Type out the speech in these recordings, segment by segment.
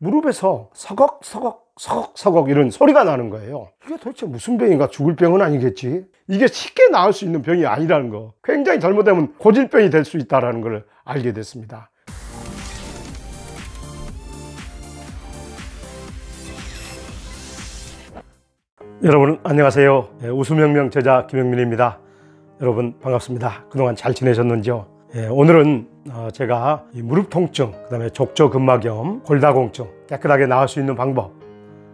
무릎에서 서걱 이런 소리가 나는 거예요. 이게 도대체 무슨 병인가? 죽을 병은 아니겠지? 이게 쉽게 나을 수 있는 병이 아니라는 거, 굉장히 잘못되면 고질병이 될 수 있다는 걸 알게 됐습니다. 여러분 안녕하세요. 웃음혁명 저자 김영민입니다. 여러분 반갑습니다. 그동안 잘 지내셨는지요? 오늘은 제가 이 무릎 통증, 그 다음에 족저근막염, 골다공증 깨끗하게 나을 수 있는 방법,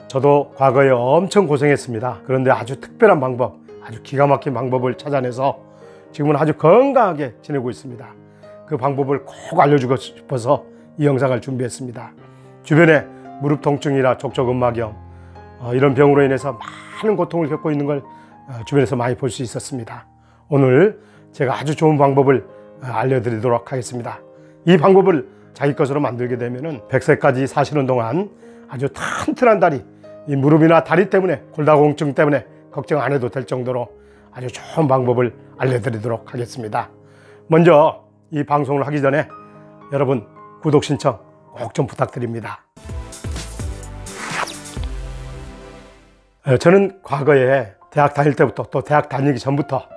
저도 과거에 엄청 고생했습니다. 그런데 아주 특별한 방법, 아주 기가 막힌 방법을 찾아내서 지금은 아주 건강하게 지내고 있습니다. 그 방법을 꼭 알려주고 싶어서 이 영상을 준비했습니다. 주변에 무릎 통증이나 족저근막염 이런 병으로 인해서 많은 고통을 겪고 있는 걸 주변에서 많이 볼 수 있었습니다. 오늘 제가 아주 좋은 방법을 알려드리도록 하겠습니다. 이 방법을 자기 것으로 만들게 되면 100세까지 사시는 동안 아주 튼튼한 다리, 이 무릎이나 다리 때문에, 골다공증 때문에 걱정 안 해도 될 정도로 아주 좋은 방법을 알려드리도록 하겠습니다. 먼저 이 방송을 하기 전에 여러분 구독 신청 꼭 좀 부탁드립니다. 저는 과거에 대학 다닐 때부터, 또 대학 다니기 전부터,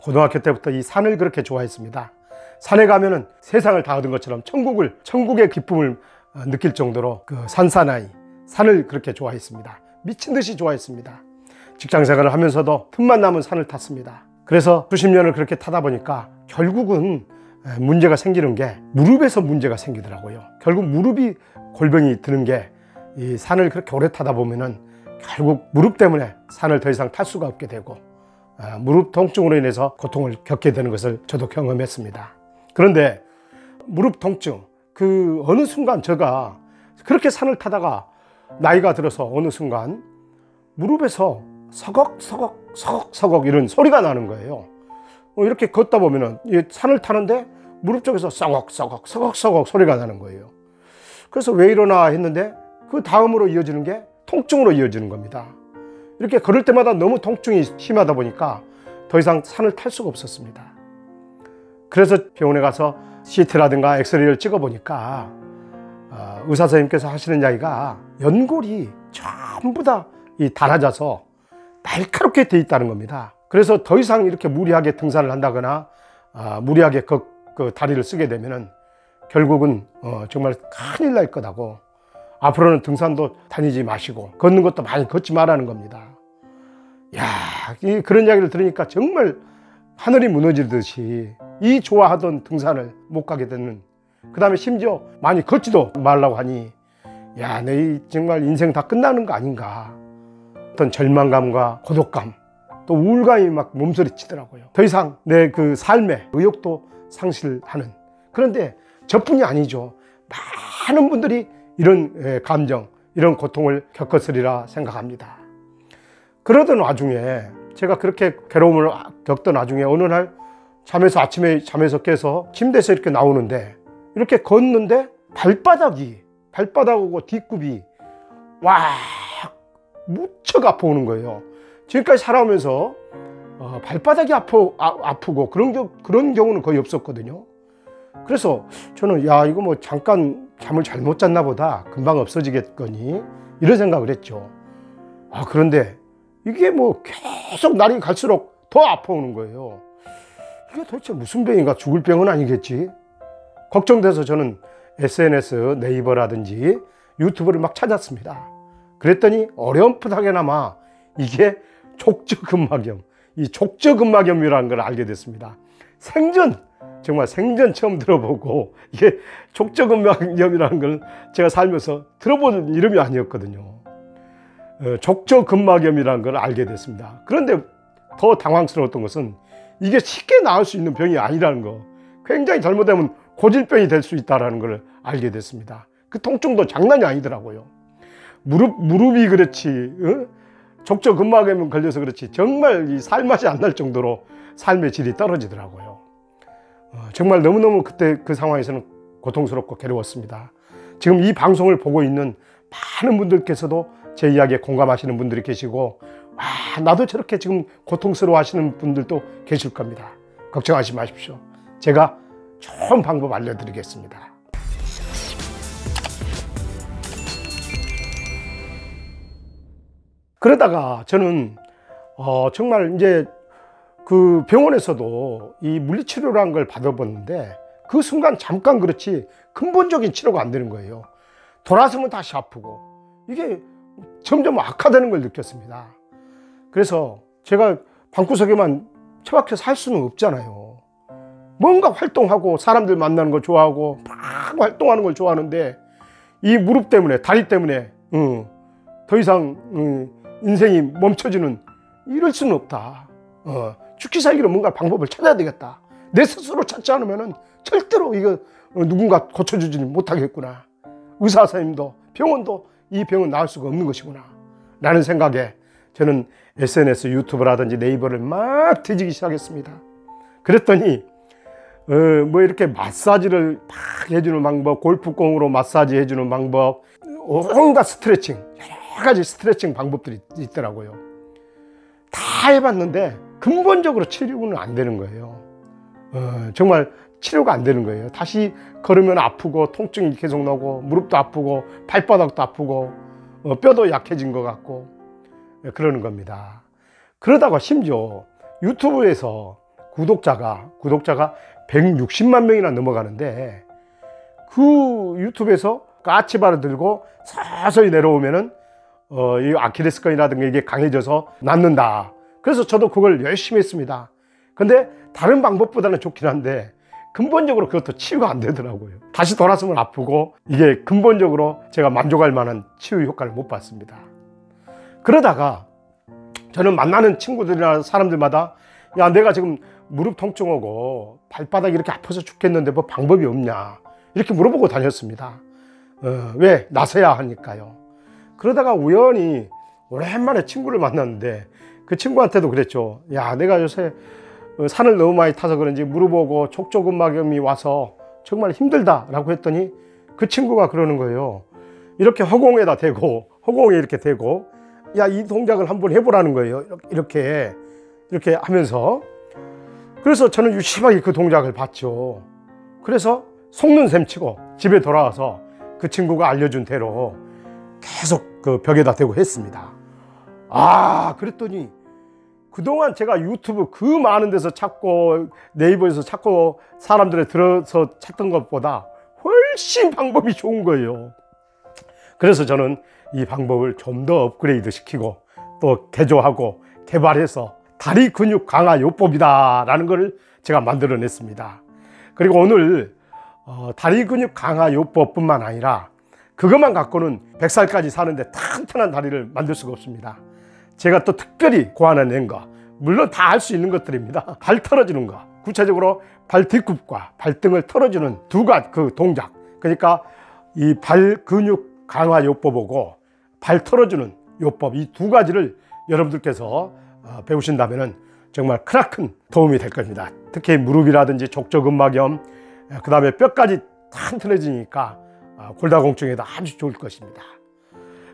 고등학교 때부터 이 산을 그렇게 좋아했습니다. 산에 가면은 세상을 다 얻은 것처럼 천국의 기쁨을 느낄 정도로 그 산사나이, 산을 그렇게 좋아했습니다. 미친 듯이 좋아했습니다. 직장 생활을 하면서도 틈만 나면 산을 탔습니다. 그래서 수십 년을 그렇게 타다 보니까 결국은 문제가 생기는 게 무릎에서 문제가 생기더라고요. 결국 무릎이 골병이 드는 게, 이 산을 그렇게 오래 타다 보면은 결국 무릎 때문에 산을 더 이상 탈 수가 없게 되고 무릎 통증으로 인해서 고통을 겪게 되는 것을 저도 경험했습니다. 그런데 무릎 통증, 그 어느 순간 제가 그렇게 산을 타다가 나이가 들어서 어느 순간 무릎에서 서걱 이런 소리가 나는 거예요. 이렇게 걷다 보면은 산을 타는데 무릎 쪽에서 서걱 소리가 나는 거예요. 그래서 왜 이러나 했는데 그 다음으로 이어지는 게 통증으로 이어지는 겁니다. 이렇게 걸을 때마다 너무 통증이 심하다 보니까 더 이상 산을 탈 수가 없었습니다. 그래서 병원에 가서 CT라든가 엑스레이를 찍어 보니까 의사 선생님께서 하시는 이야기가 연골이 전부 다 닳아져서 날카롭게 돼 있다는 겁니다. 그래서 더 이상 이렇게 무리하게 등산을 한다거나 무리하게 그 다리를 쓰게 되면은 결국은 정말 큰일 날 거다고, 앞으로는 등산도 다니지 마시고 걷는 것도 많이 걷지 말라는 겁니다. 야, 그런 이야기를 들으니까 정말 하늘이 무너지듯이 이 좋아하던 등산을 못 가게 되는, 그 다음에 심지어 많이 걷지도 말라고 하니, 야, 내 정말 인생 다 끝나는 거 아닌가. 어떤 절망감과 고독감, 또 우울감이 막 몸서리치더라고요. 더 이상 내 그 삶의 의욕도 상실하는. 그런데 저뿐이 아니죠. 많은 분들이 이런 감정, 이런 고통을 겪었으리라 생각합니다. 그러던 와중에, 제가 그렇게 괴로움을 겪던 와중에 어느 날 아침에 잠에서 깨서 침대에서 이렇게 나오는데, 이렇게 걷는데 발바닥하고 뒷굽이 무척 아파오는 거예요. 지금까지 살아오면서 발바닥이 아프고 그런 경우는 거의 없었거든요. 그래서 저는 이거 뭐 잠깐 잠을 잘못 잤나 보다, 금방 없어지겠거니, 이런 생각을 했죠. 그런데 이게 뭐 계속 날이 갈수록 더 아파오는 거예요. 이게 도대체 무슨 병인가? 죽을 병은 아니겠지? 걱정돼서 저는 SNS, 네이버라든지 유튜브를 막 찾았습니다. 그랬더니 어렴풋하게나마 이게 족저근막염, 이 족저근막염이라는 걸 알게 됐습니다. 정말 생전 처음 들어보고, 이게 족저근막염이라는 걸 제가 살면서 들어본 이름이 아니었거든요. 족저근막염이라는 걸 알게 됐습니다. 그런데 더 당황스러웠던 것은 이게 쉽게 나을 수 있는 병이 아니라는 거, 굉장히 잘못되면 고질병이 될 수 있다는 걸 알게 됐습니다. 그 통증도 장난이 아니더라고요. 무릎이 그렇지, 족저근막염 걸려서 그렇지, 정말 이 살맛이 안 날 정도로 삶의 질이 떨어지더라고요. 정말 너무너무 그때 그 상황에서는 고통스럽고 괴로웠습니다. 지금 이 방송을 보고 있는 많은 분들께서도 제 이야기에 공감하시는 분들이 계시고, 나도 저렇게 지금 고통스러워 하시는 분들도 계실 겁니다. 걱정하지 마십시오. 제가 좋은 방법 알려드리겠습니다. 그러다가 저는 정말 이제 그 병원에서도 이 물리치료라는 걸 받아봤는데 그 순간 잠깐 그렇지 근본적인 치료가 안 되는 거예요. 돌아서면 다시 아프고 이게 점점 악화되는 걸 느꼈습니다. 그래서 제가 방구석에만 처박혀 살 수는 없잖아요. 뭔가 활동하고 사람들 만나는 거 좋아하고 막 활동하는 걸 좋아하는데 이 무릎 때문에 다리 때문에 더 이상 인생이 멈춰지는 이럴 수는 없다. 죽기 살기로 뭔가 방법을 찾아야 되겠다. 내 스스로 찾지 않으면 절대로 이거 누군가 고쳐주지는 못하겠구나. 의사 선생님도 병원도 이 병은 나을 수가 없는 것이구나 라는 생각에 저는 SNS, 유튜브라든지 네이버를 막 뒤지기 시작했습니다. 그랬더니 뭐 이렇게 마사지를 막 해주는 방법, 골프공으로 마사지 해주는 방법, 온갖 스트레칭, 여러 가지 스트레칭 방법들이 있더라고요. 다 해봤는데 근본적으로 치료는 안 되는 거예요. 정말 치료가 안 되는 거예요. 다시 걸으면 아프고 통증이 계속 나고 무릎도 아프고 발바닥도 아프고 뼈도 약해진 것 같고 그러는 겁니다. 그러다가 심지어 유튜브에서 구독자가 160만 명이나 넘어가는데 그 유튜브에서 까치발을 들고 서서히 내려오면은 이 아킬레스건이라든가 이게 강해져서 낫는다. 그래서 저도 그걸 열심히 했습니다. 근데 다른 방법보다는 좋긴 한데 근본적으로 그것도 치유가 안 되더라고요. 다시 돌아서면 아프고 이게 근본적으로 제가 만족할 만한 치유 효과를 못 봤습니다. 그러다가 저는 만나는 친구들이나 사람들마다 야, 내가 지금 무릎 통증 오고 발바닥이 이렇게 아파서 죽겠는데 뭐 방법이 없냐 이렇게 물어보고 다녔습니다. 왜? 나서야 하니까요. 그러다가 우연히 오랜만에 친구를 만났는데 그 친구한테도 그랬죠. 야, 내가 요새 산을 너무 많이 타서 그런지 무릎 오고 족저근막염이 와서 정말 힘들다 라고 했더니 그 친구가 그러는 거예요. 이렇게 허공에다 대고 허공에 이렇게 대고 야, 이 동작을 한번 해보라는 거예요. 이렇게 하면서. 그래서 저는 유심하게 그 동작을 봤죠. 그래서 속는 셈 치고 집에 돌아와서 그 친구가 알려준 대로 계속 그 벽에다 대고 했습니다. 그랬더니 그동안 제가 유튜브 그 많은 데서 찾고 네이버에서 찾고 사람들에 들어서 찾던 것보다 훨씬 방법이 좋은 거예요. 그래서 저는 이 방법을 좀 더 업그레이드 시키고 또 개조하고 개발해서 다리 근육 강화 요법이다 라는 걸 제가 만들어냈습니다. 그리고 오늘 다리 근육 강화 요법 뿐만 아니라 그것만 갖고는 100살까지 사는데 튼튼한 다리를 만들 수가 없습니다. 제가 또 특별히 고안해낸 거, 물론 다 할 수 있는 것들입니다. 발 털어주는 거, 구체적으로 발 뒤꿈과 발등을 털어주는 두 가지 그 동작, 그러니까 이 발 근육 강화 요법하고 발 털어주는 요법, 이 두 가지를 여러분들께서 배우신다면 정말 크나큰 도움이 될 겁니다. 특히 무릎이라든지 족저근막염, 그 다음에 뼈까지 튼튼해지니까 골다공증에도 아주 좋을 것입니다.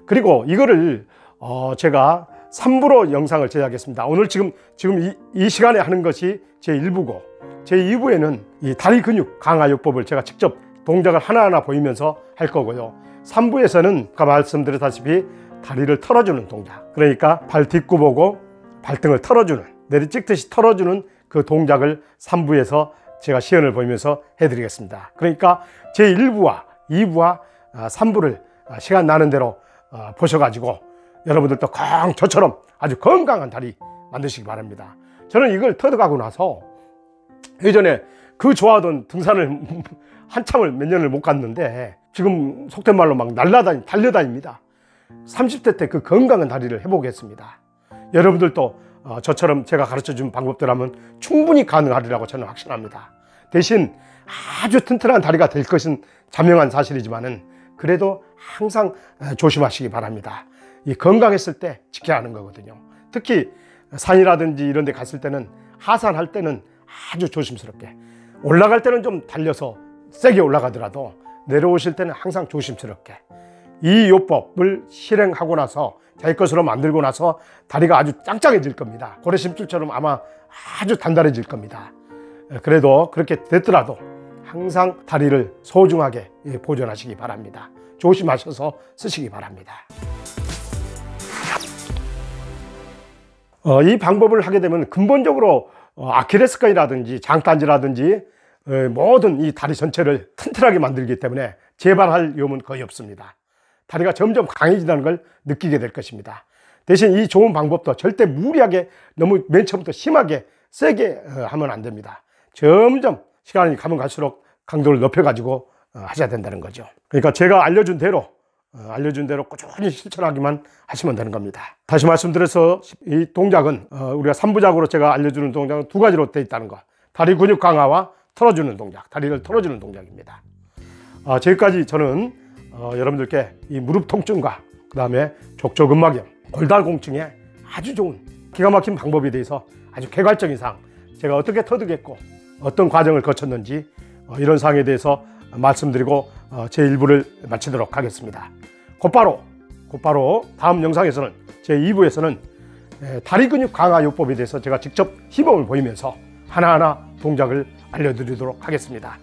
그리고 이거를 제가 3부로 영상을 제작했습니다. 오늘 지금 이 시간에 하는 것이 제 1부고 제 2부에는 이 다리 근육 강화 요법을 제가 직접 동작을 하나하나 보이면서 할 거고요. 3부에서는 아까 말씀드렸다시피 다리를 털어주는 동작, 그러니까 발 뒷굽 보고 발등을 털어주는, 내리 찍듯이 털어주는 그 동작을 3부에서 제가 시연을 보이면서 해드리겠습니다. 그러니까 제 1부와 2부와 3부를 시간 나는 대로 보셔가지고 여러분들도 꼭 저처럼 아주 건강한 다리 만드시기 바랍니다. 저는 이걸 터득하고 나서 예전에 그 좋아하던 등산을 한참을 몇 년을 못 갔는데 지금 속된 말로 막 달려다닙니다. 30대 때 그 건강한 다리를 해보겠습니다. 여러분들도 저처럼 제가 가르쳐준 방법들 하면 충분히 가능하리라고 저는 확신합니다. 대신 아주 튼튼한 다리가 될 것은 자명한 사실이지만은 그래도 항상 조심하시기 바랍니다. 이 건강했을 때 지켜야 하는 거거든요. 특히 산이라든지 이런 데 갔을 때는, 하산할 때는 아주 조심스럽게, 올라갈 때는 좀 달려서 세게 올라가더라도 내려오실 때는 항상 조심스럽게 이 요법을 실행하고 나서 자기 것으로 만들고 나서 다리가 아주 짱짱해질 겁니다. 고래심줄처럼 아마 아주 단단해질 겁니다. 그래도 그렇게 됐더라도 항상 다리를 소중하게 보존하시기 바랍니다. 조심하셔서 쓰시기 바랍니다. 이 방법을 하게 되면 근본적으로 아킬레스건이라든지 장단지라든지 모든 이 다리 전체를 튼튼하게 만들기 때문에 재발할 위험은 거의 없습니다. 다리가 점점 강해진다는 걸 느끼게 될 것입니다. 대신 이 좋은 방법도 절대 무리하게 너무 맨 처음부터 심하게 세게 하면 안 됩니다. 점점 시간이 가면 갈수록 강도를 높여가지고 하셔야 된다는 거죠. 그러니까 제가 알려준 대로 꾸준히 실천하기만 하시면 되는 겁니다. 다시 말씀드려서 이 동작은 우리가 3부작으로 제가 알려주는 동작은 두 가지로 되어 있다는 것. 다리 근육 강화와 털어주는 동작, 다리를 털어주는 동작입니다. 지금까지 저는 여러분들께 이 무릎 통증과 그 다음에 족저근막염, 골다공증에 아주 좋은 기가 막힌 방법에 대해서 아주 개괄적인 사항, 제가 어떻게 터득했고 어떤 과정을 거쳤는지 이런 사항에 대해서 말씀드리고 제 1부를 마치도록 하겠습니다. 곧바로 다음 영상에서는 제 2부에서는 다리 근육 강화 요법에 대해서 제가 직접 시범을 보이면서 하나하나 동작을 알려드리도록 하겠습니다.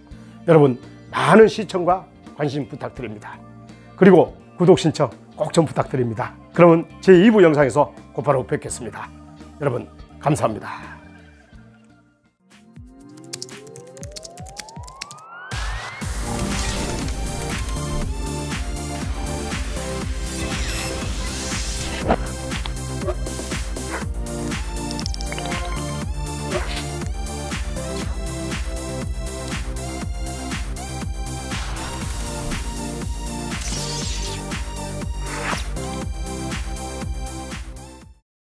여러분 많은 시청과 관심 부탁드립니다. 그리고 구독 신청 꼭 좀 부탁드립니다. 그러면 제 2부 영상에서 곧바로 뵙겠습니다. 여러분 감사합니다.